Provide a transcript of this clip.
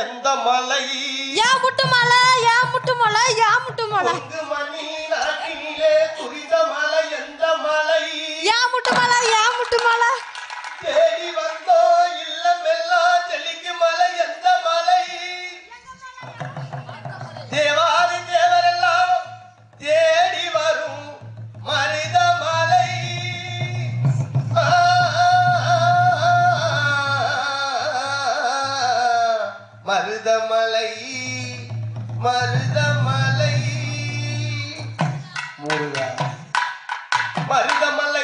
எந்த மலை யா முட்டு மலை யா முட்டு மலை யா முட்டு மலை மணி நாட்டினிலே துரித மலை எந்த மலை யா முட்டு மலை யா முட்டு மலை தேடி வந்தோ இல்லமெல்லாம் தெளிக்கு மலை எந்த மலை தேவாதி தேவரெல்லாம் தேடி வரும் மருத மலை மருதமலை மருதமலை முருகா மருதமலை